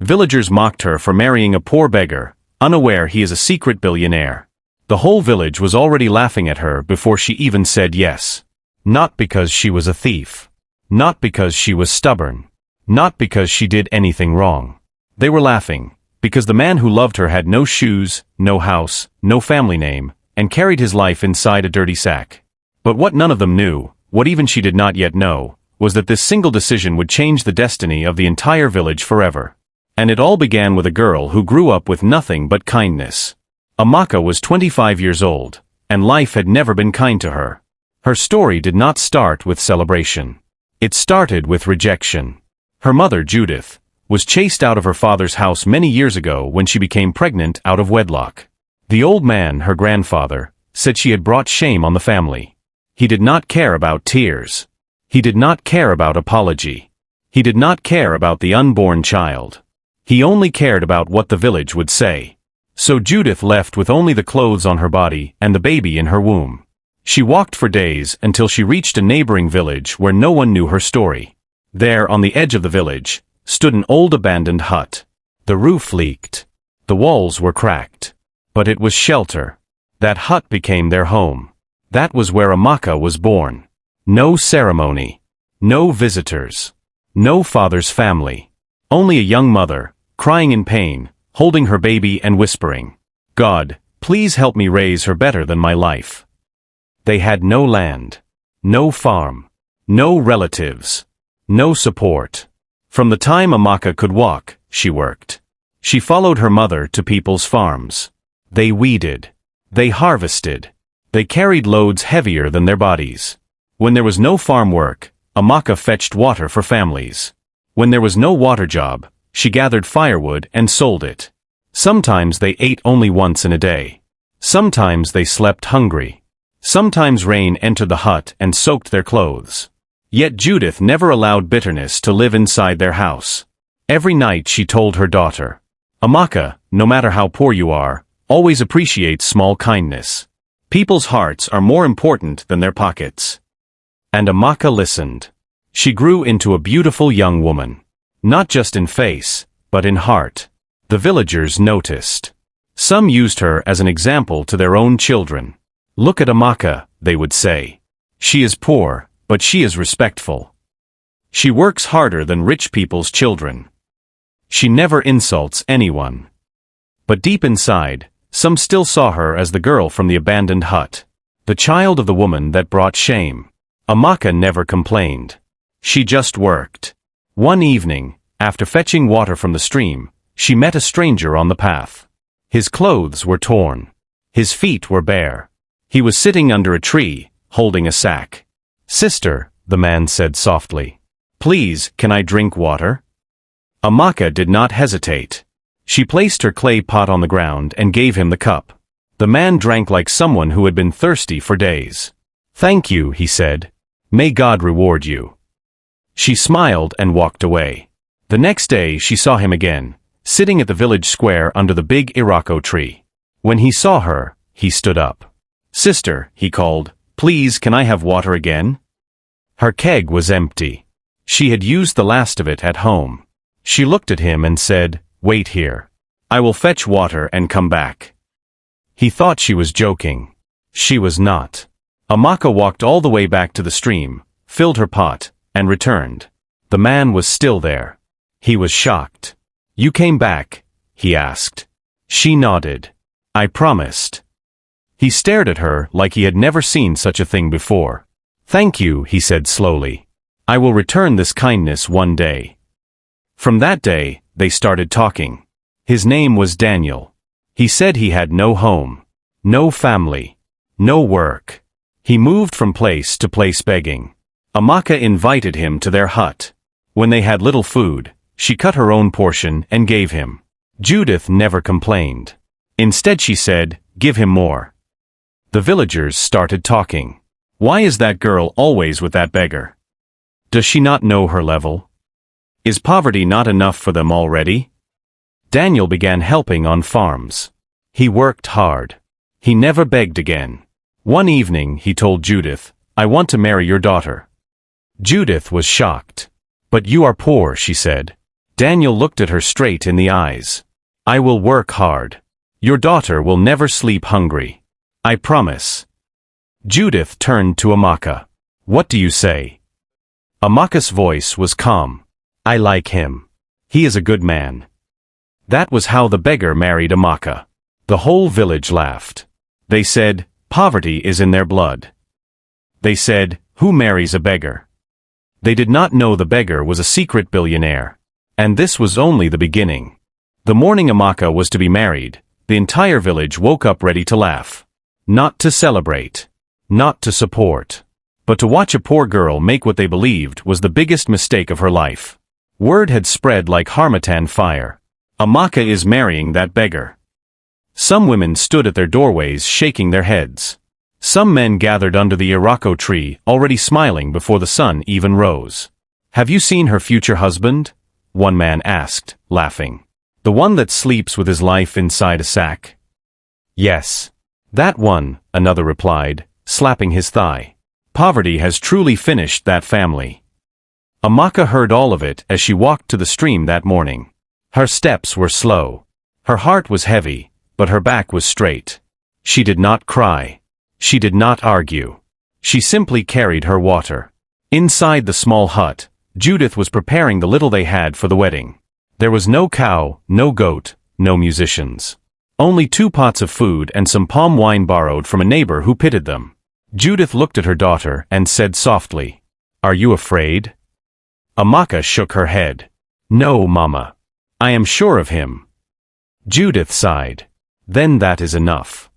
Villagers mocked her for marrying a poor beggar, unaware he is a secret billionaire. The whole village was already laughing at her before she even said yes. Not because she was a thief. Not because she was stubborn. Not because she did anything wrong. They were laughing because the man who loved her had no shoes, no house, no family name, and carried his life inside a dirty sack. But what none of them knew, what even she did not yet know, was that this single decision would change the destiny of the entire village forever. And it all began with a girl who grew up with nothing but kindness. Amaka was 25 years old, and life had never been kind to her. Her story did not start with celebration. It started with rejection. Her mother, Judith, was chased out of her father's house many years ago when she became pregnant out of wedlock. The old man, her grandfather, said she had brought shame on the family. He did not care about tears. He did not care about apology. He did not care about the unborn child. He only cared about what the village would say. So Judith left with only the clothes on her body and the baby in her womb. She walked for days until she reached a neighboring village where no one knew her story. There, on the edge of the village, stood an old abandoned hut. The roof leaked. The walls were cracked. But it was shelter. That hut became their home. That was where Amaka was born. No ceremony. No visitors. No father's family. Only a young mother, crying in pain, holding her baby and whispering, "God, please help me raise her better than my life." They had no land. No farm. No relatives. No support. From the time Amaka could walk, she worked. She followed her mother to people's farms. They weeded. They harvested. They carried loads heavier than their bodies. When there was no farm work, Amaka fetched water for families. When there was no water job, she gathered firewood and sold it. Sometimes they ate only once in a day. Sometimes they slept hungry. Sometimes rain entered the hut and soaked their clothes. Yet Judith never allowed bitterness to live inside their house. Every night she told her daughter, "Amaka, no matter how poor you are, always appreciate small kindness. People's hearts are more important than their pockets." And Amaka listened. She grew into a beautiful young woman. Not just in face, but in heart. The villagers noticed. Some used her as an example to their own children. "Look at Amaka," they would say. "She is poor, but she is respectful. She works harder than rich people's children. She never insults anyone." But deep inside, some still saw her as the girl from the abandoned hut. The child of the woman that brought shame. Amaka never complained. She just worked. One evening, after fetching water from the stream, she met a stranger on the path. His clothes were torn. His feet were bare. He was sitting under a tree, holding a sack. "Sister," the man said softly, "please, can I drink water?" Amaka did not hesitate. She placed her clay pot on the ground and gave him the cup. The man drank like someone who had been thirsty for days. "Thank you," he said. "May God reward you." She smiled and walked away. The next day she saw him again, sitting at the village square under the big iroko tree. When he saw her, he stood up. "Sister," he called, "please can I have water again?" Her keg was empty. She had used the last of it at home. She looked at him and said, "Wait here. I will fetch water and come back." He thought she was joking. She was not. Amaka walked all the way back to the stream, filled her pot, and returned. The man was still there. He was shocked. "You came back?" he asked. She nodded. "I promised." He stared at her like he had never seen such a thing before. "Thank you," he said slowly. "I will return this kindness one day." From that day, they started talking. His name was Daniel. He said he had no home, no family, no work. He moved from place to place begging. Amaka invited him to their hut. When they had little food, she cut her own portion and gave him. Judith never complained. Instead she said, "Give him more." The villagers started talking. "Why is that girl always with that beggar? Does she not know her level? Is poverty not enough for them already?" Daniel began helping on farms. He worked hard. He never begged again. One evening he told Judith, "I want to marry your daughter." Judith was shocked. "But you are poor," she said. Daniel looked at her straight in the eyes. I will work hard. Your daughter will never sleep hungry. I promise. Judith turned to Amaka. What do you say? Amaka's voice was calm. I like him. He is a good man. That was how the beggar married Amaka. The whole village laughed. They said, poverty is in their blood. They said, who marries a beggar? They did not know the beggar was a secret billionaire. And this was only the beginning. The morning Amaka was to be married, the entire village woke up ready to laugh. Not to celebrate. Not to support. But to watch a poor girl make what they believed was the biggest mistake of her life. Word had spread like harmattan fire. Amaka is marrying that beggar. Some women stood at their doorways shaking their heads. Some men gathered under the Irako tree, already smiling before the sun even rose. Have you seen her future husband? One man asked, laughing. The one that sleeps with his life inside a sack? Yes. That one, another replied, slapping his thigh. Poverty has truly finished that family. Amaka heard all of it as she walked to the stream that morning. Her steps were slow. Her heart was heavy, but her back was straight. She did not cry. She did not argue. She simply carried her water. Inside the small hut, Judith was preparing the little they had for the wedding. There was no cow, no goat, no musicians. Only 2 pots of food and some palm wine borrowed from a neighbor who pitied them. Judith looked at her daughter and said softly, Are you afraid? Amaka shook her head. No, Mama. I am sure of him. Judith sighed. Then that is enough.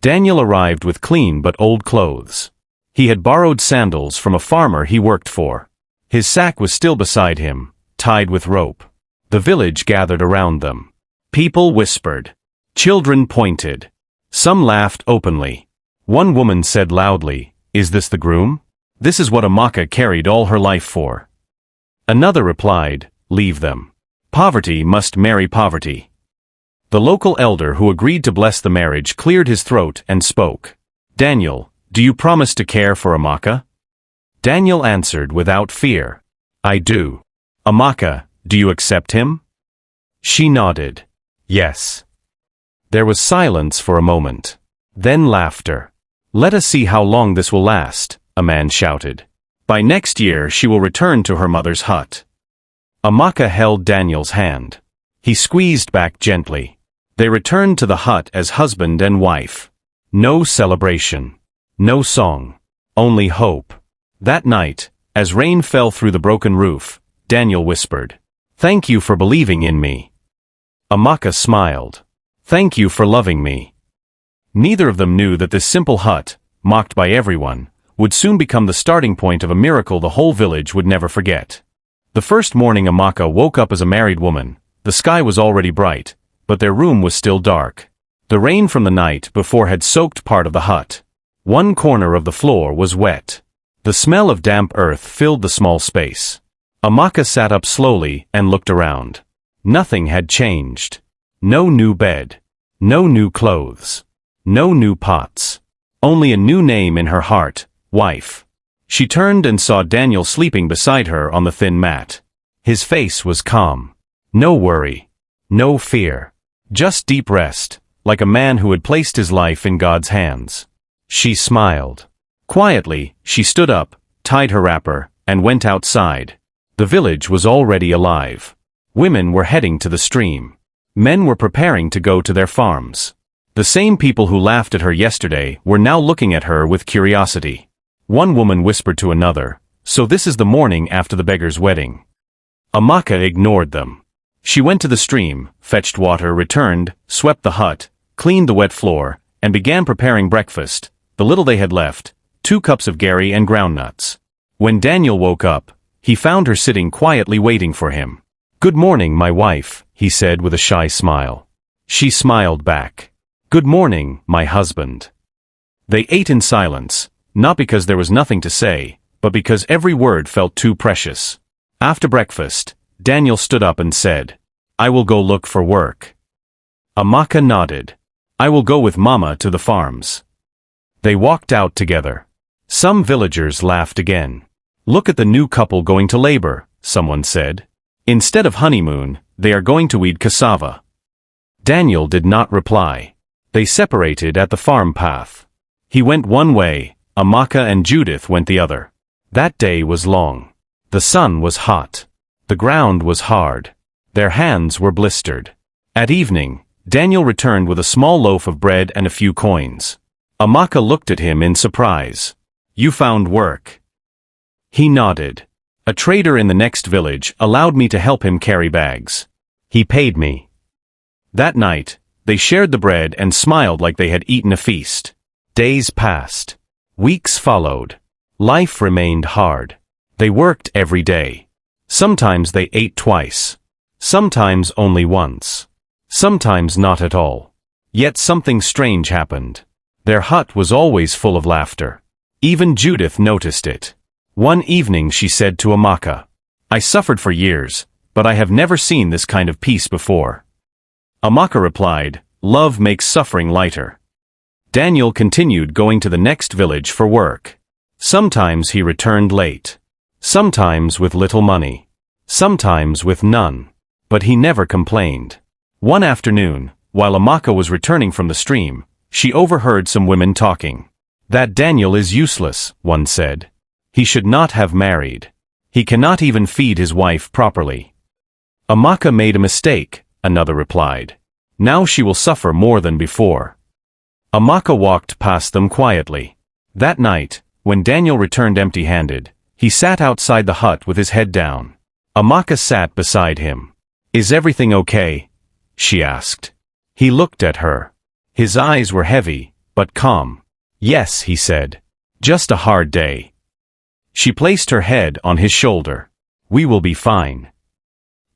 Daniel arrived with clean but old clothes. He had borrowed sandals from a farmer he worked for. His sack was still beside him, tied with rope. The village gathered around them. People whispered. Children pointed. Some laughed openly. One woman said loudly, Is this the groom? This is what Amaka carried all her life for. Another replied, Leave them. Poverty must marry poverty. The local elder who agreed to bless the marriage cleared his throat and spoke. Daniel, do you promise to care for Amaka? Daniel answered without fear. I do. Amaka, do you accept him? She nodded. Yes. There was silence for a moment. Then laughter. Let us see how long this will last, a man shouted. By next year she will return to her mother's hut. Amaka held Daniel's hand. He squeezed back gently. They returned to the hut as husband and wife. No celebration. No song. Only hope. That night, as rain fell through the broken roof, Daniel whispered, Thank you for believing in me. Amaka smiled. Thank you for loving me. Neither of them knew that this simple hut, mocked by everyone, would soon become the starting point of a miracle the whole village would never forget. The first morning Amaka woke up as a married woman. The sky was already bright, but their room was still dark. The rain from the night before had soaked part of the hut. One corner of the floor was wet. The smell of damp earth filled the small space. Amaka sat up slowly and looked around. Nothing had changed. No new bed. No new clothes. No new pots. Only a new name in her heart, wife. She turned and saw Daniel sleeping beside her on the thin mat. His face was calm. No worry. No fear. Just deep rest, like a man who had placed his life in God's hands. She smiled. Quietly, she stood up, tied her wrapper, and went outside. The village was already alive. Women were heading to the stream. Men were preparing to go to their farms. The same people who laughed at her yesterday were now looking at her with curiosity. One woman whispered to another, So this is the morning after the beggar's wedding. Amaka ignored them. She went to the stream, fetched water, returned, swept the hut, cleaned the wet floor, and began preparing breakfast, the little they had left, 2 cups of gari and groundnuts. When Daniel woke up, he found her sitting quietly waiting for him. Good morning, my wife, he said with a shy smile. She smiled back. Good morning, my husband. They ate in silence, not because there was nothing to say, but because every word felt too precious. After breakfast, Daniel stood up and said, I will go look for work. Amaka nodded. I will go with Mama to the farms. They walked out together. Some villagers laughed again. Look at the new couple going to labor, someone said. Instead of honeymoon, they are going to weed cassava. Daniel did not reply. They separated at the farm path. He went one way, Amaka and Judith went the other. That day was long. The sun was hot. The ground was hard. Their hands were blistered. At evening, Daniel returned with a small loaf of bread and a few coins. Amaka looked at him in surprise. "You found work." He nodded. "A trader in the next village allowed me to help him carry bags. He paid me." That night, they shared the bread and smiled like they had eaten a feast. Days passed. Weeks followed. Life remained hard. They worked every day. Sometimes they ate twice. Sometimes only once. Sometimes not at all. Yet something strange happened. Their hut was always full of laughter. Even Judith noticed it. One evening she said to Amaka, "I suffered for years, but I have never seen this kind of peace before." Amaka replied, "Love makes suffering lighter." Daniel continued going to the next village for work. Sometimes he returned late. Sometimes with little money. Sometimes with none. But he never complained. One afternoon, while Amaka was returning from the stream, she overheard some women talking. "That Daniel is useless," one said. "He should not have married. He cannot even feed his wife properly." "Amaka made a mistake," another replied. "Now she will suffer more than before." Amaka walked past them quietly. That night, when Daniel returned empty-handed, he sat outside the hut with his head down. Amaka sat beside him. "Is everything okay?" she asked. He looked at her. His eyes were heavy, but calm. "Yes," he said. "Just a hard day." She placed her head on his shoulder. "We will be fine."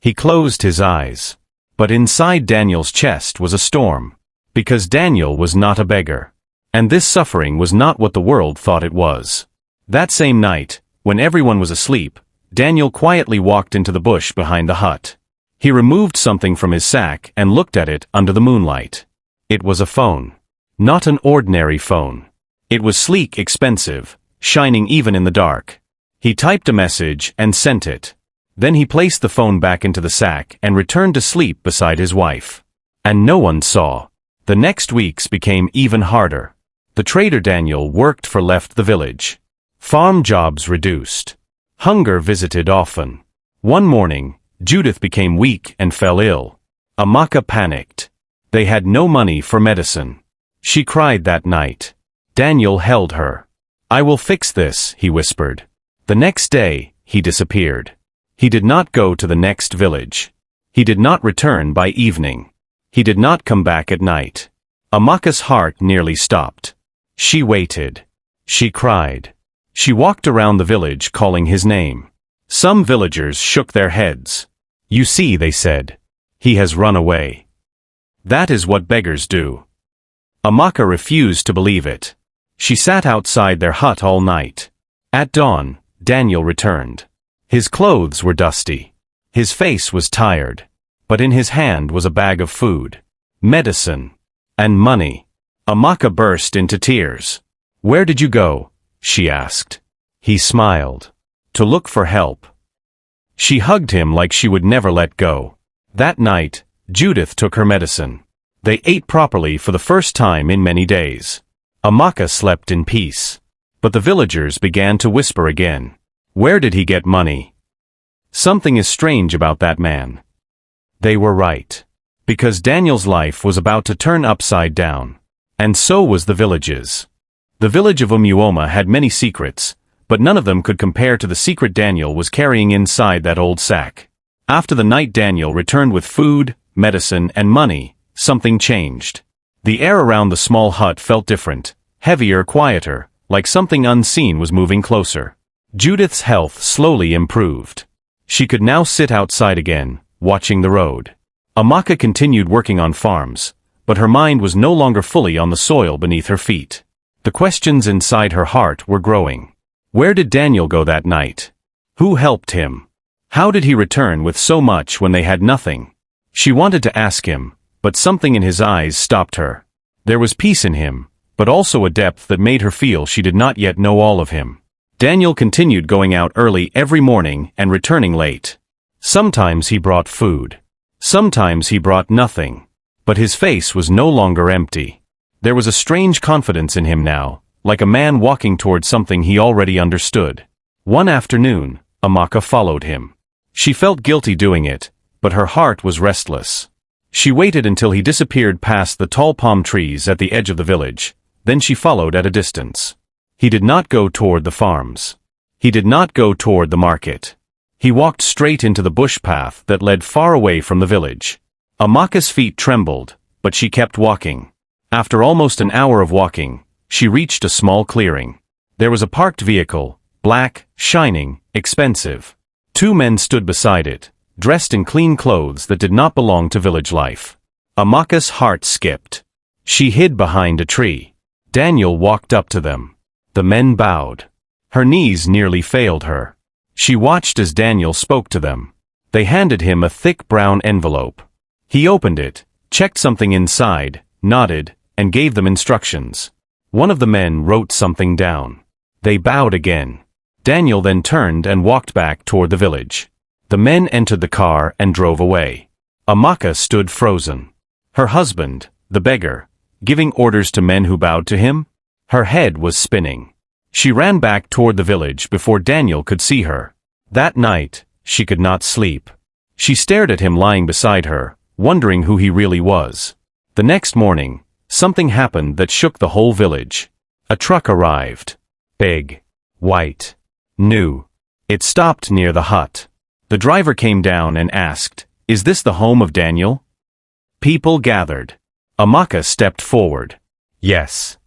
He closed his eyes. But inside Daniel's chest was a storm. Because Daniel was not a beggar. And this suffering was not what the world thought it was. That same night, when everyone was asleep, Daniel quietly walked into the bush behind the hut. He removed something from his sack and looked at it under the moonlight. It was a phone. Not an ordinary phone. It was sleek, expensive, shining even in the dark. He typed a message and sent it. Then he placed the phone back into the sack and returned to sleep beside his wife. And no one saw. The next weeks became even harder. The trader Daniel worked for left the village. Farm jobs reduced. Hunger visited often. One morning, Judith became weak and fell ill. Amaka panicked. They had no money for medicine. She cried that night. Daniel held her. "I will fix this," he whispered. The next day, he disappeared. He did not go to the next village. He did not return by evening. He did not come back at night. Amaka's heart nearly stopped. She waited. She cried. She walked around the village calling his name. Some villagers shook their heads. "You see," they said. "He has run away." That is what beggars do. Amaka refused to believe it. She sat outside their hut all night. At dawn, Daniel returned. His clothes were dusty. His face was tired. But in his hand was a bag of food, medicine, and money. Amaka burst into tears. "Where did you go?" she asked. He smiled. "To look for help." She hugged him like she would never let go. That night, Judith took her medicine. They ate properly for the first time in many days. Amaka slept in peace. But the villagers began to whisper again. Where did he get money? Something is strange about that man. They were right. Because Daniel's life was about to turn upside down. And so was the village's. The village of Umuoma had many secrets, but none of them could compare to the secret Daniel was carrying inside that old sack. After the night Daniel returned with food, medicine, and money, something changed. The air around the small hut felt different, heavier, quieter, like something unseen was moving closer. Judith's health slowly improved. She could now sit outside again, watching the road. Amaka continued working on farms, but her mind was no longer fully on the soil beneath her feet. The questions inside her heart were growing. Where did Daniel go that night? Who helped him? How did he return with so much when they had nothing? She wanted to ask him, but something in his eyes stopped her. There was peace in him, but also a depth that made her feel she did not yet know all of him. Daniel continued going out early every morning and returning late. Sometimes he brought food. Sometimes he brought nothing. But his face was no longer empty. There was a strange confidence in him now, like a man walking toward something he already understood. One afternoon, Amaka followed him. She felt guilty doing it, but her heart was restless. She waited until he disappeared past the tall palm trees at the edge of the village, then she followed at a distance. He did not go toward the farms. He did not go toward the market. He walked straight into the bush path that led far away from the village. Amaka's feet trembled, but she kept walking. After almost an hour of walking, she reached a small clearing. There was a parked vehicle, black, shining, expensive. Two men stood beside it, dressed in clean clothes that did not belong to village life. Amaka's heart skipped. She hid behind a tree. Daniel walked up to them. The men bowed. Her knees nearly failed her. She watched as Daniel spoke to them. They handed him a thick brown envelope. He opened it, checked something inside, nodded, and gave them instructions. One of the men wrote something down. They bowed again. Daniel then turned and walked back toward the village. The men entered the car and drove away. Amaka stood frozen. Her husband, the beggar, giving orders to men who bowed to him? Her head was spinning. She ran back toward the village before Daniel could see her. That night, she could not sleep. She stared at him lying beside her, wondering who he really was. The next morning, something happened that shook the whole village. A truck arrived. Big. White. New. It stopped near the hut. The driver came down and asked, "Is this the home of Daniel?" People gathered. Amaka stepped forward. Yes.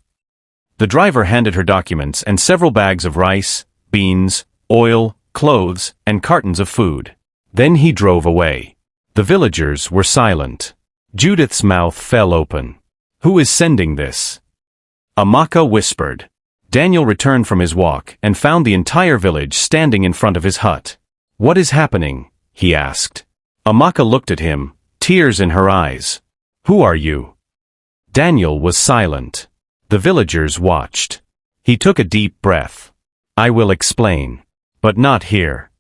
The driver handed her documents and several bags of rice, beans, oil, clothes, and cartons of food. Then he drove away. The villagers were silent. Judith's mouth fell open. Who is sending this? Amaka whispered. Daniel returned from his walk and found the entire village standing in front of his hut. What is happening? He asked. Amaka looked at him, tears in her eyes. Who are you? Daniel was silent. The villagers watched. He took a deep breath. I will explain. But not here.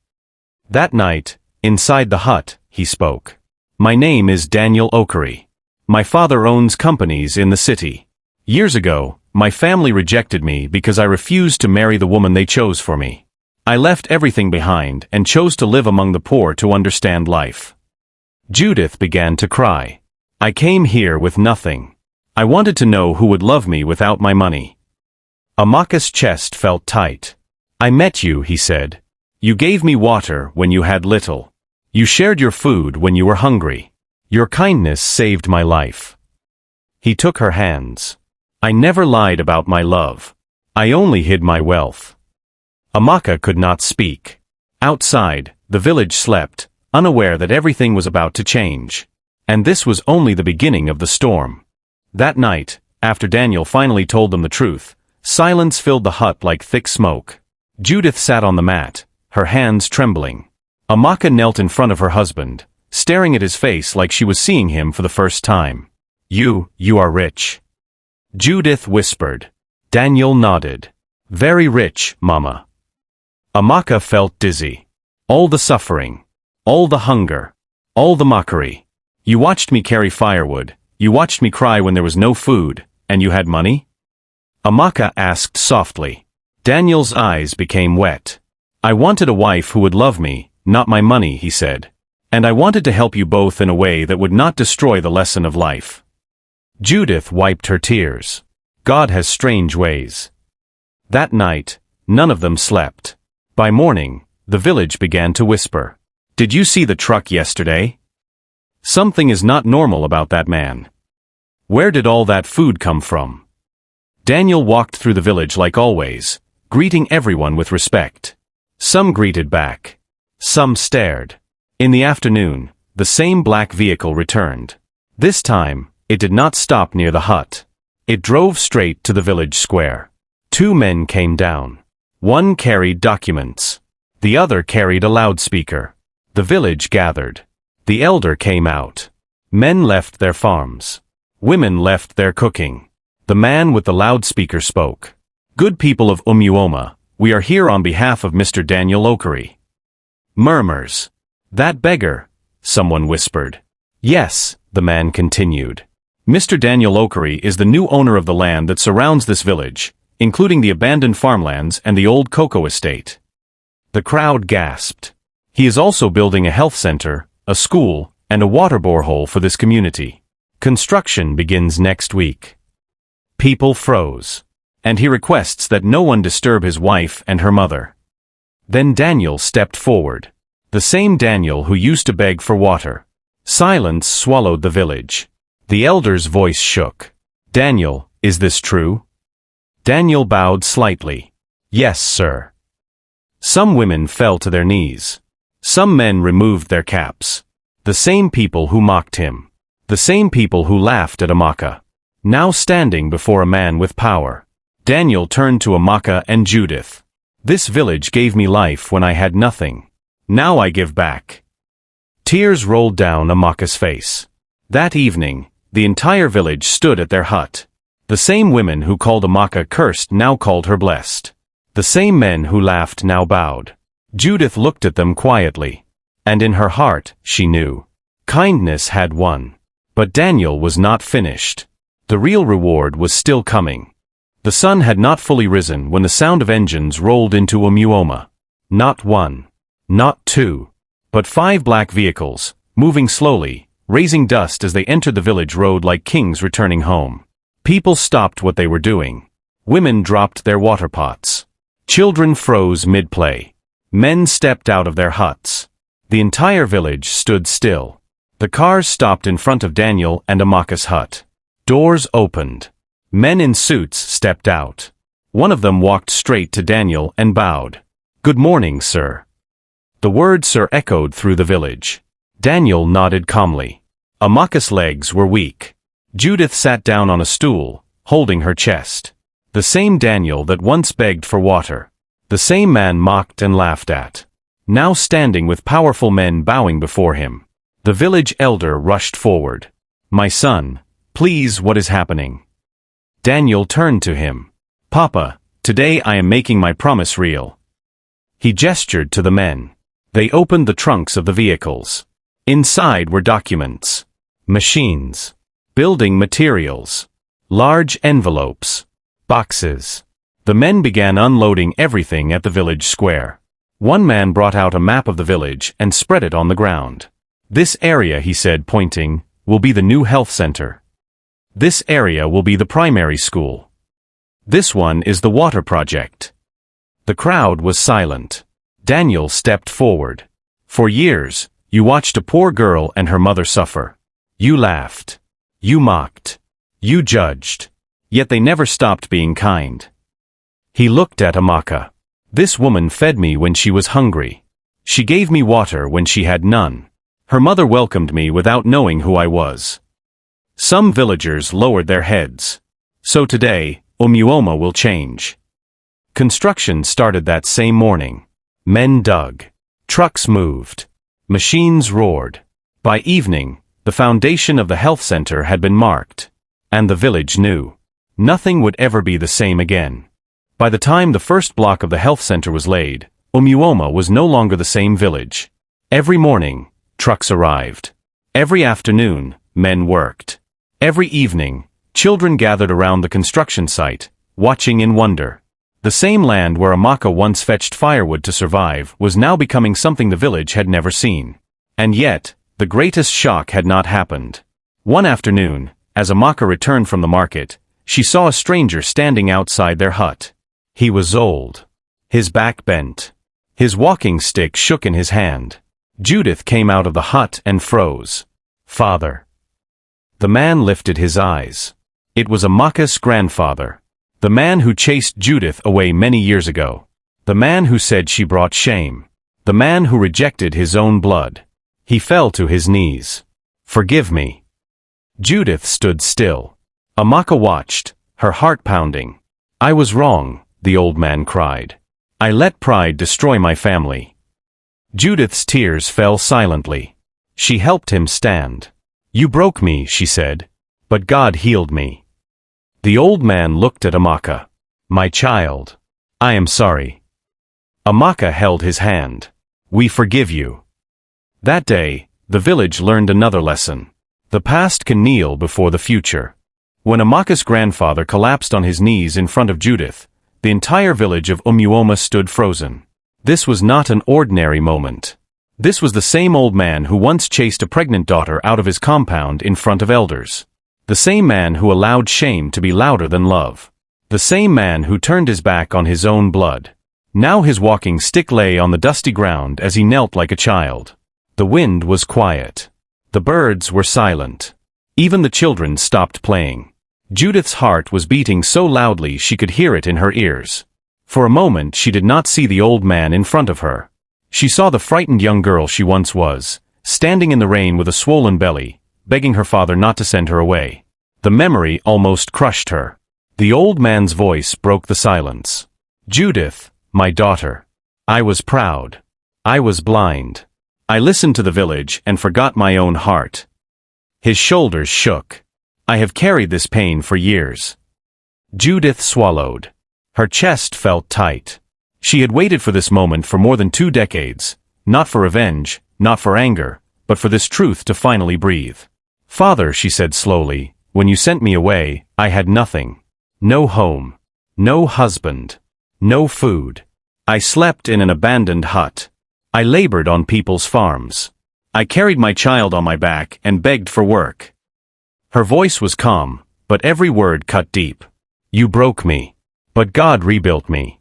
That night, inside the hut, he spoke. My name is Daniel Okery. My father owns companies in the city. Years ago, my family rejected me because I refused to marry the woman they chose for me. I left everything behind and chose to live among the poor to understand life. Judith began to cry. I came here with nothing. I wanted to know who would love me without my money. Amaka's chest felt tight. I met you, he said. You gave me water when you had little. You shared your food when you were hungry. Your kindness saved my life. He took her hands. I never lied about my love. I only hid my wealth. Amaka could not speak. Outside, the village slept, unaware that everything was about to change. And this was only the beginning of the storm. That night, after Daniel finally told them the truth, silence filled the hut like thick smoke. Judith sat on the mat, her hands trembling. Amaka knelt in front of her husband, staring at his face like she was seeing him for the first time. You are rich. Judith whispered. Daniel nodded. Very rich, Mama. Amaka felt dizzy. All the suffering. All the hunger. All the mockery. You watched me carry firewood. You watched me cry when there was no food, and you had money? Amaka asked softly. Daniel's eyes became wet. I wanted a wife who would love me, not my money, he said. And I wanted to help you both in a way that would not destroy the lesson of life. Judith wiped her tears. God has strange ways. That night, none of them slept. By morning, the village began to whisper. Did you see the truck yesterday? Something is not normal about that man. Where did all that food come from? Daniel walked through the village like always, greeting everyone with respect. Some greeted back. Some stared. In the afternoon, the same black vehicle returned. This time, it did not stop near the hut. It drove straight to the village square. Two men came down. One carried documents. The other carried a loudspeaker. The village gathered. The elder came out. Men left their farms. Women left their cooking. The man with the loudspeaker spoke. Good people of Umuoma, we are here on behalf of Mr. Daniel Okery. Murmurs. That beggar, someone whispered. Yes, the man continued. Mr. Daniel Mockery is the new owner of the land that surrounds this village, including the abandoned farmlands and the old cocoa estate. The crowd gasped. He is also building a health center, a school, and a water borehole for this community. Construction begins next week. People froze. And he requests that no one disturb his wife and her mother. Then Daniel stepped forward. The same Daniel who used to beg for water. Silence swallowed the village. The elder's voice shook. Daniel, is this true? Daniel bowed slightly. Yes, sir. Some women fell to their knees. Some men removed their caps. The same people who mocked him. The same people who laughed at Amaka. Now standing before a man with power. Daniel turned to Amaka and Judith. This village gave me life when I had nothing. Now I give back. Tears rolled down Amaka's face. That evening, the entire village stood at their hut. The same women who called Amaka cursed now called her blessed. The same men who laughed now bowed. Judith looked at them quietly. And in her heart, she knew. Kindness had won. But Daniel was not finished. The real reward was still coming. The sun had not fully risen when the sound of engines rolled into Umuoma. Not one. Not two. But 5 black vehicles, moving slowly, raising dust as they entered the village road like kings returning home. People stopped what they were doing. Women dropped their water pots. Children froze mid-play. Men stepped out of their huts. The entire village stood still. The cars stopped in front of Daniel and Amaka's hut. Doors opened. Men in suits stepped out. One of them walked straight to Daniel and bowed. Good morning, sir. The word sir echoed through the village. Daniel nodded calmly. Amaka's legs were weak. Judith sat down on a stool, holding her chest. The same Daniel that once begged for water. The same man mocked and laughed at. Now standing with powerful men bowing before him. The village elder rushed forward. My son, please, what is happening? Daniel turned to him. Papa, today I am making my promise real. He gestured to the men. They opened the trunks of the vehicles. Inside were documents, machines, building materials, large envelopes, boxes. The men began unloading everything at the village square. One man brought out a map of the village and spread it on the ground. This area, he said, pointing, will be the new health center. This area will be the primary school. This one is the water project. The crowd was silent. Daniel stepped forward. For years, you watched a poor girl and her mother suffer. You laughed. You mocked. You judged. Yet they never stopped being kind. He looked at Amaka. This woman fed me when she was hungry. She gave me water when she had none. Her mother welcomed me without knowing who I was. Some villagers lowered their heads. So today, Umuoma will change. Construction started that same morning. Men dug. Trucks moved. Machines roared. By evening, the foundation of the health center had been marked. And the village knew. Nothing would ever be the same again. By the time the first block of the health center was laid, Umuoma was no longer the same village. Every morning, trucks arrived. Every afternoon, men worked. Every evening, children gathered around the construction site, watching in wonder. The same land where Amaka once fetched firewood to survive was now becoming something the village had never seen. And yet, the greatest shock had not happened. One afternoon, as Amaka returned from the market, she saw a stranger standing outside their hut. He was old. His back bent. His walking stick shook in his hand. Judith came out of the hut and froze. Father. The man lifted his eyes. It was Amaka's grandfather. The man who chased Judith away many years ago. The man who said she brought shame. The man who rejected his own blood. He fell to his knees. Forgive me. Judith stood still. Amaka watched, her heart pounding. I was wrong, the old man cried. I let pride destroy my family. Judith's tears fell silently. She helped him stand. You broke me, she said. But God healed me. The old man looked at Amaka. My child. I am sorry. Amaka held his hand. We forgive you. That day, the village learned another lesson. The past can kneel before the future. When Amaka's grandfather collapsed on his knees in front of Judith, the entire village of Umuoma stood frozen. This was not an ordinary moment. This was the same old man who once chased a pregnant daughter out of his compound in front of elders. The same man who allowed shame to be louder than love. The same man who turned his back on his own blood. Now his walking stick lay on the dusty ground as he knelt like a child. The wind was quiet. The birds were silent. Even the children stopped playing. Judith's heart was beating so loudly she could hear it in her ears. For a moment she did not see the old man in front of her. She saw the frightened young girl she once was, standing in the rain with a swollen belly, begging her father not to send her away. The memory almost crushed her. The old man's voice broke the silence. "Judith, my daughter. I was proud. I was blind. I listened to the village and forgot my own heart." His shoulders shook. "I have carried this pain for years." Judith swallowed. Her chest felt tight. She had waited for this moment for more than 2 decades, not for revenge, not for anger, but for this truth to finally breathe. "Father," she said slowly, "when you sent me away, I had nothing. No home. No husband. No food. I slept in an abandoned hut. I labored on people's farms. I carried my child on my back and begged for work." Her voice was calm, but every word cut deep. "You broke me. But God rebuilt me."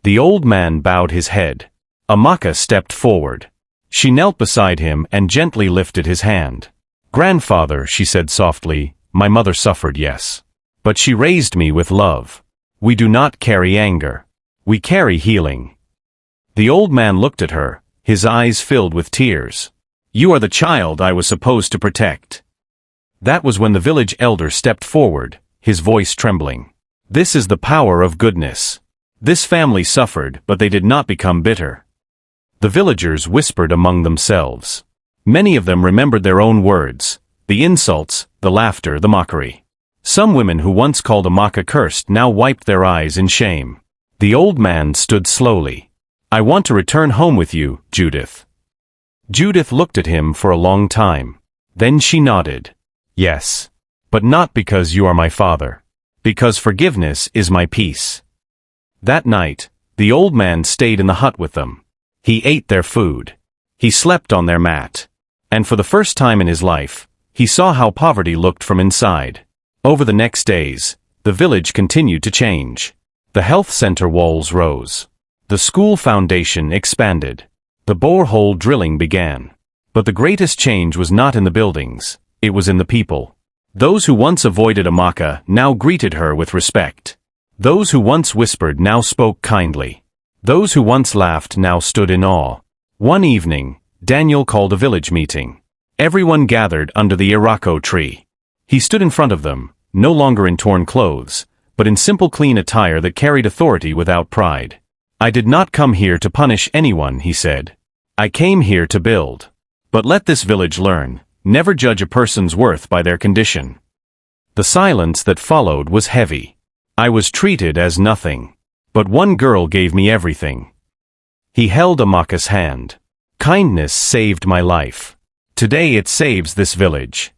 The old man bowed his head. Amaka stepped forward. She knelt beside him and gently lifted his hand. "Grandfather," she said softly, "my mother suffered, yes. But she raised me with love. We do not carry anger. We carry healing." The old man looked at her, his eyes filled with tears. "You are the child I was supposed to protect." That was when the village elder stepped forward, his voice trembling. "This is the power of goodness. This family suffered, but they did not become bitter." The villagers whispered among themselves. Many of them remembered their own words, the insults, the laughter, the mockery. Some women who once called Amaka cursed now wiped their eyes in shame. The old man stood slowly. "I want to return home with you, Judith." Judith looked at him for a long time. Then she nodded. "Yes. But not because you are my father. Because forgiveness is my peace." That night, the old man stayed in the hut with them. He ate their food. He slept on their mat. And for the first time in his life, he saw how poverty looked from inside. Over the next days, the village continued to change. The health center walls rose. The school foundation expanded. The borehole drilling began. But the greatest change was not in the buildings, it was in the people. Those who once avoided Amaka now greeted her with respect. Those who once whispered now spoke kindly. Those who once laughed now stood in awe. One evening, Daniel called a village meeting. Everyone gathered under the Irako tree. He stood in front of them, no longer in torn clothes, but in simple clean attire that carried authority without pride. "I did not come here to punish anyone," he said. "I came here to build. But let this village learn, never judge a person's worth by their condition." The silence that followed was heavy. I was treated as nothing. But one girl gave me everything. He held Amaka's hand. "Kindness saved my life. Today it saves this village."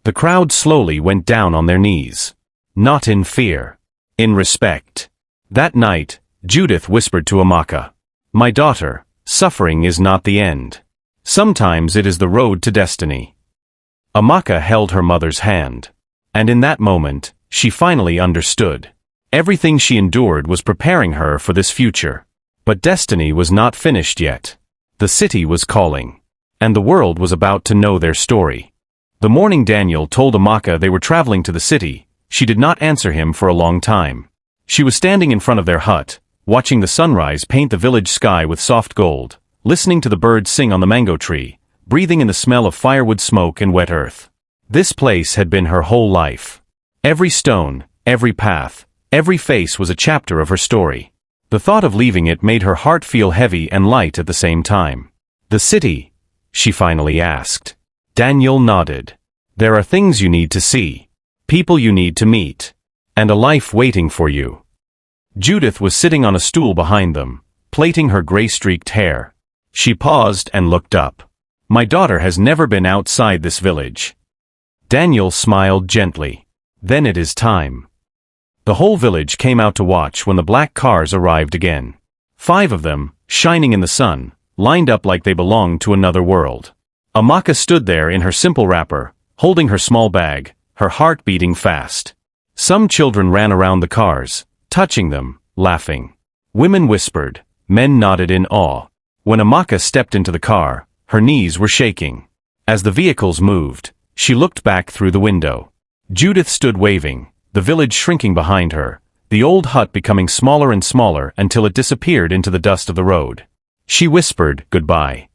The crowd slowly went down on their knees. Not in fear. In respect. That night, Judith whispered to Amaka, "My daughter, suffering is not the end. Sometimes it is the road to destiny." Amaka held her mother's hand. And in that moment, she finally understood. Everything she endured was preparing her for this future. But destiny was not finished yet. The city was calling. And the world was about to know their story. The morning Daniel told Amaka they were traveling to the city, she did not answer him for a long time. She was standing in front of their hut, watching the sunrise paint the village sky with soft gold, listening to the birds sing on the mango tree, breathing in the smell of firewood smoke and wet earth. This place had been her whole life. Every stone, every path, every face was a chapter of her story. The thought of leaving it made her heart feel heavy and light at the same time. "The city?" she finally asked. Daniel nodded. "There are things you need to see. People you need to meet. And a life waiting for you." Judith was sitting on a stool behind them, plaiting her gray-streaked hair. She paused and looked up. My daughter has never been outside this village. Daniel smiled gently. Then it is time. The whole village came out to watch when the black cars arrived again. 5 of them, shining in the sun, lined up like they belonged to another world. Amaka stood there in her simple wrapper, holding her small bag, her heart beating fast. Some children ran around the cars, touching them, laughing. Women whispered, men nodded in awe. When Amaka stepped into the car, her knees were shaking. As the vehicles moved, she looked back through the window. Judith stood waving, the village shrinking behind her, the old hut becoming smaller and smaller until it disappeared into the dust of the road. She whispered, goodbye.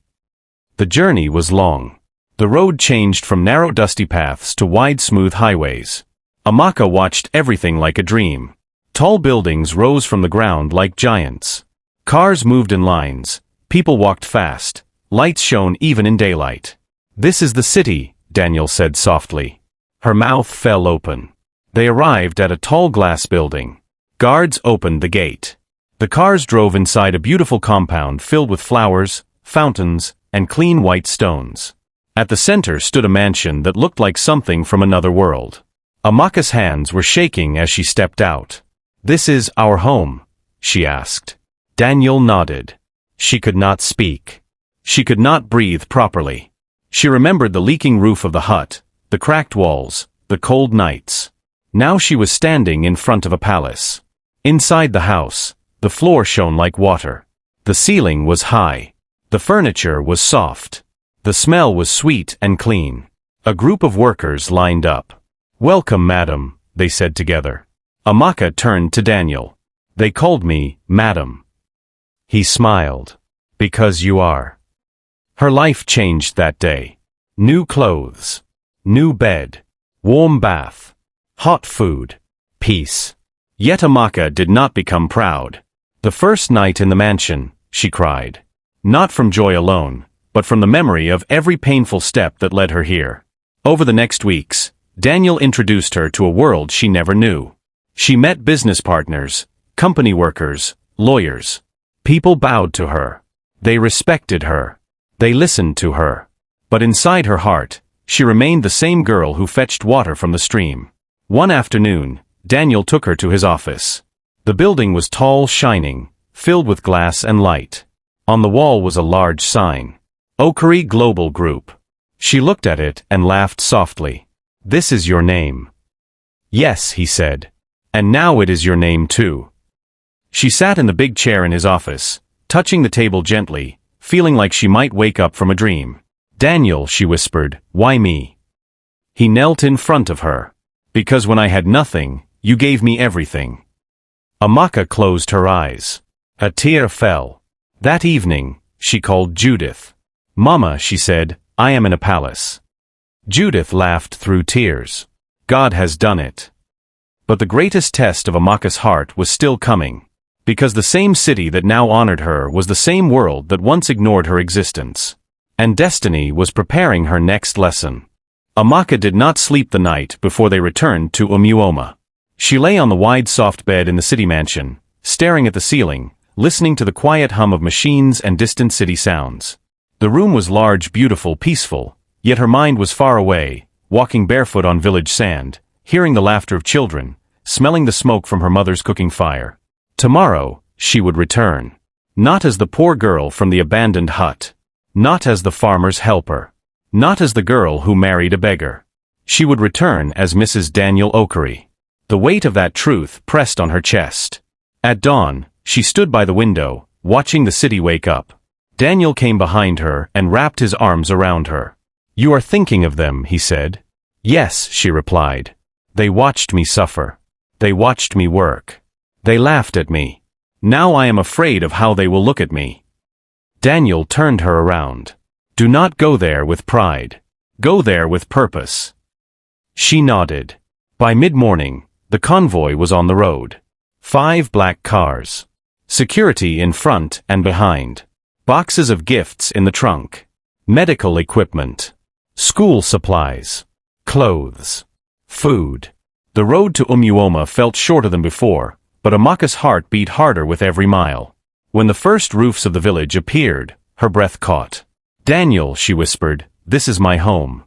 The journey was long. The road changed from narrow dusty paths to wide smooth highways. Amaka watched everything like a dream. Tall buildings rose from the ground like giants. Cars moved in lines, people walked fast, lights shone even in daylight. This is the city, Daniel said softly. Her mouth fell open. They arrived at a tall glass building. Guards opened the gate. The cars drove inside a beautiful compound filled with flowers, fountains, and clean white stones. At the center stood a mansion that looked like something from another world. Amaka's hands were shaking as she stepped out. This is our home, she asked. Daniel nodded. She could not speak. She could not breathe properly. She remembered the leaking roof of the hut, the cracked walls, the cold nights. Now she was standing in front of a palace. Inside the house, the floor shone like water. The ceiling was high. The furniture was soft. The smell was sweet and clean. A group of workers lined up. Welcome, madam, they said together. Amaka turned to Daniel. They called me, madam. He smiled. Because you are. Her life changed that day. New clothes. New bed. Warm bath. Hot food. Peace. Yet Amaka did not become proud. The first night in the mansion, she cried. Not from joy alone, but from the memory of every painful step that led her here. Over the next weeks, Daniel introduced her to a world she never knew. She met business partners, company workers, lawyers. People bowed to her. They respected her. They listened to her. But inside her heart, she remained the same girl who fetched water from the stream. One afternoon, Daniel took her to his office. The building was tall, shining, filled with glass and light. On the wall was a large sign. Mockery Global Group. She looked at it and laughed softly. This is your name. Yes, he said. And now it is your name too. She sat in the big chair in his office, touching the table gently, feeling like she might wake up from a dream. Daniel, she whispered, why me? He knelt in front of her. Because when I had nothing, you gave me everything. Amaka closed her eyes. A tear fell. That evening, she called Judith. Mama, she said, I am in a palace. Judith laughed through tears. God has done it. But the greatest test of Amaka's heart was still coming. Because the same city that now honored her was the same world that once ignored her existence. And destiny was preparing her next lesson. Amaka did not sleep the night before they returned to Umuoma. She lay on the wide soft bed in the city mansion, staring at the ceiling, listening to the quiet hum of machines and distant city sounds. The room was large, beautiful, peaceful, yet her mind was far away, walking barefoot on village sand, hearing the laughter of children, smelling the smoke from her mother's cooking fire. Tomorrow, she would return. Not as the poor girl from the abandoned hut. Not as the farmer's helper. Not as the girl who married a beggar. She would return as Mrs. Daniel Mockery. The weight of that truth pressed on her chest. At dawn, she stood by the window, watching the city wake up. Daniel came behind her and wrapped his arms around her. You are thinking of them, he said. Yes, she replied. They watched me suffer. They watched me work. They laughed at me. Now I am afraid of how they will look at me. Daniel turned her around. Do not go there with pride. Go there with purpose. She nodded. By mid-morning, the convoy was on the road. 5 black cars. Security in front and behind. Boxes of gifts in the trunk. Medical equipment. School supplies. Clothes. Food. The road to Umuoma felt shorter than before, but Amaka's heart beat harder with every mile. When the first roofs of the village appeared, her breath caught. Daniel, she whispered, this is my home.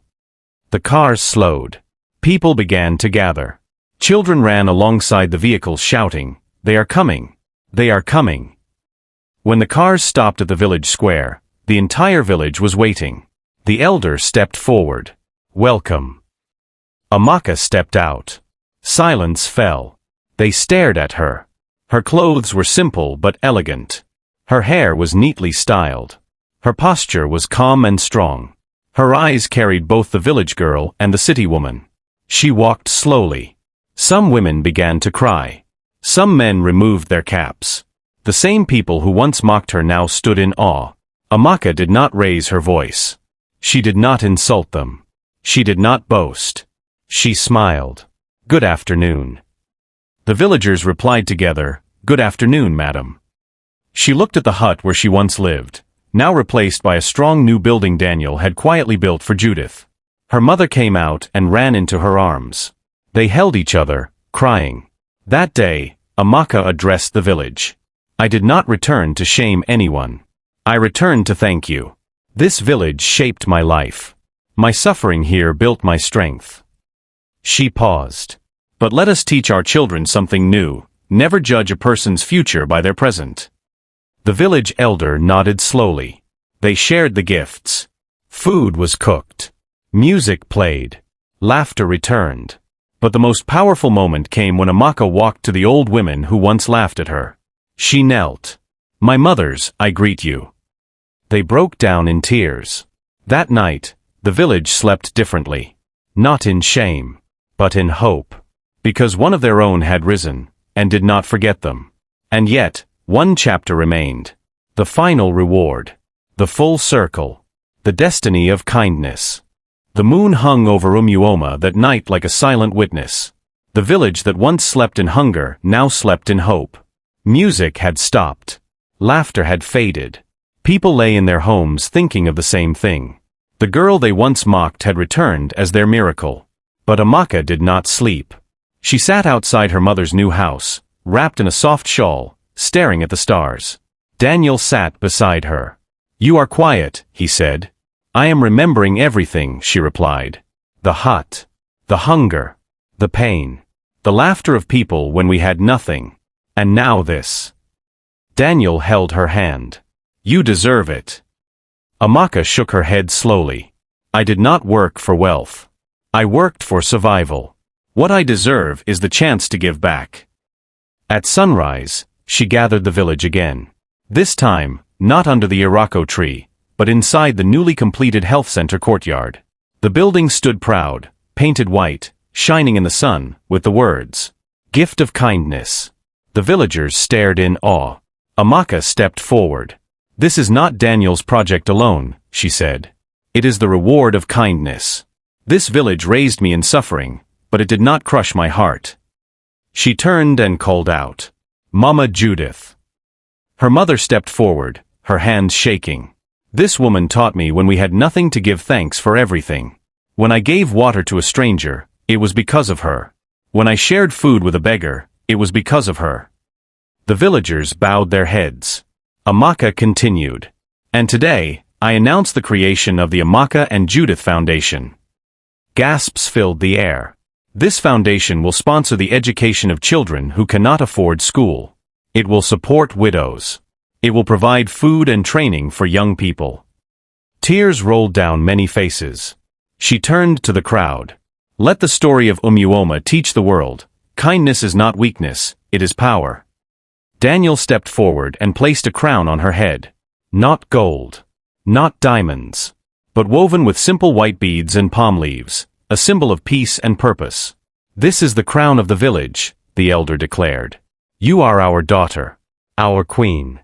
The cars slowed. People began to gather. Children ran alongside the vehicles shouting, they are coming! They are coming! When the cars stopped at the village square, the entire village was waiting. The elder stepped forward. Welcome. Amaka stepped out. Silence fell. They stared at her. Her clothes were simple but elegant. Her hair was neatly styled. Her posture was calm and strong. Her eyes carried both the village girl and the city woman. She walked slowly. Some women began to cry. Some men removed their caps. The same people who once mocked her now stood in awe. Amaka did not raise her voice. She did not insult them. She did not boast. She smiled. Good afternoon. The villagers replied together, Good afternoon, madam. She looked at the hut where she once lived, now replaced by a strong new building Daniel had quietly built for Judith. Her mother came out and ran into her arms. They held each other, crying. That day, Amaka addressed the village. I did not return to shame anyone. I returned to thank you. This village shaped my life. My suffering here built my strength. She paused. But let us teach our children something new. Never judge a person's future by their present. The village elder nodded slowly. They shared the gifts. Food was cooked. Music played. Laughter returned. But the most powerful moment came when Amaka walked to the old women who once laughed at her. She knelt. My mothers, I greet you. They broke down in tears. That night, the village slept differently. Not in shame, but in hope. Because one of their own had risen, and did not forget them. And yet, one chapter remained. The final reward. The full circle. The destiny of kindness. The moon hung over Umuoma that night like a silent witness. The village that once slept in hunger now slept in hope. Music had stopped. Laughter had faded. People lay in their homes thinking of the same thing. The girl they once mocked had returned as their miracle. But Amaka did not sleep. She sat outside her mother's new house, wrapped in a soft shawl, staring at the stars. Daniel sat beside her. You are quiet, he said. I am remembering everything, she replied. The hut. The hunger. The pain. The laughter of people when we had nothing. And now this. Daniel held her hand. You deserve it. Amaka shook her head slowly. I did not work for wealth. I worked for survival. What I deserve is the chance to give back. At sunrise, she gathered the village again. This time, not under the Irako tree, but inside the newly completed health center courtyard. The building stood proud, painted white, shining in the sun, with the words, Gift of Kindness. The villagers stared in awe. Amaka stepped forward. This is not Daniel's project alone, she said. It is the reward of kindness. This village raised me in suffering, but it did not crush my heart. She turned and called out, Mama Judith. Her mother stepped forward, her hands shaking. This woman taught me when we had nothing to give thanks for everything. When I gave water to a stranger, it was because of her. When I shared food with a beggar, it was because of her. The villagers bowed their heads. Amaka continued. And today, I announce the creation of the Amaka and Judith Foundation. Gasps filled the air. This foundation will sponsor the education of children who cannot afford school. It will support widows. It will provide food and training for young people. Tears rolled down many faces. She turned to the crowd. Let the story of Umuoma teach the world. Kindness is not weakness, it is power. Daniel stepped forward and placed a crown on her head. Not gold. Not diamonds. But woven with simple white beads and palm leaves. A symbol of peace and purpose. This is the crown of the village, the elder declared. You are our daughter. Our queen.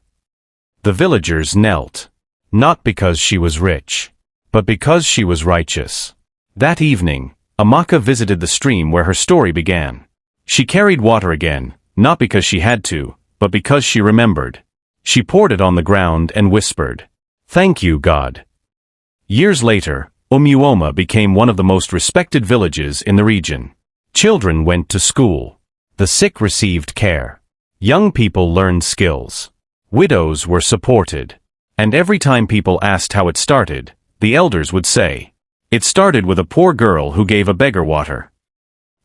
The villagers knelt. Not because she was rich, but because she was righteous. That evening, Amaka visited the stream where her story began. She carried water again, not because she had to, but because she remembered. She poured it on the ground and whispered, Thank you, God. Years later, Umuoma became one of the most respected villages in the region. Children went to school. The sick received care. Young people learned skills. Widows were supported. And every time people asked how it started, the elders would say, "It started with a poor girl who gave a beggar water."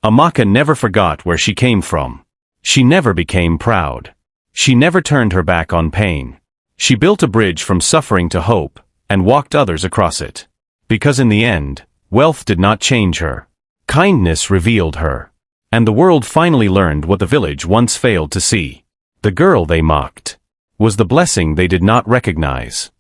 Amaka never forgot where she came from. She never became proud. She never turned her back on pain. She built a bridge from suffering to hope, and walked others across it. Because in the end, wealth did not change her. Kindness revealed her. And the world finally learned what the village once failed to see. The girl they mocked was the blessing they did not recognize.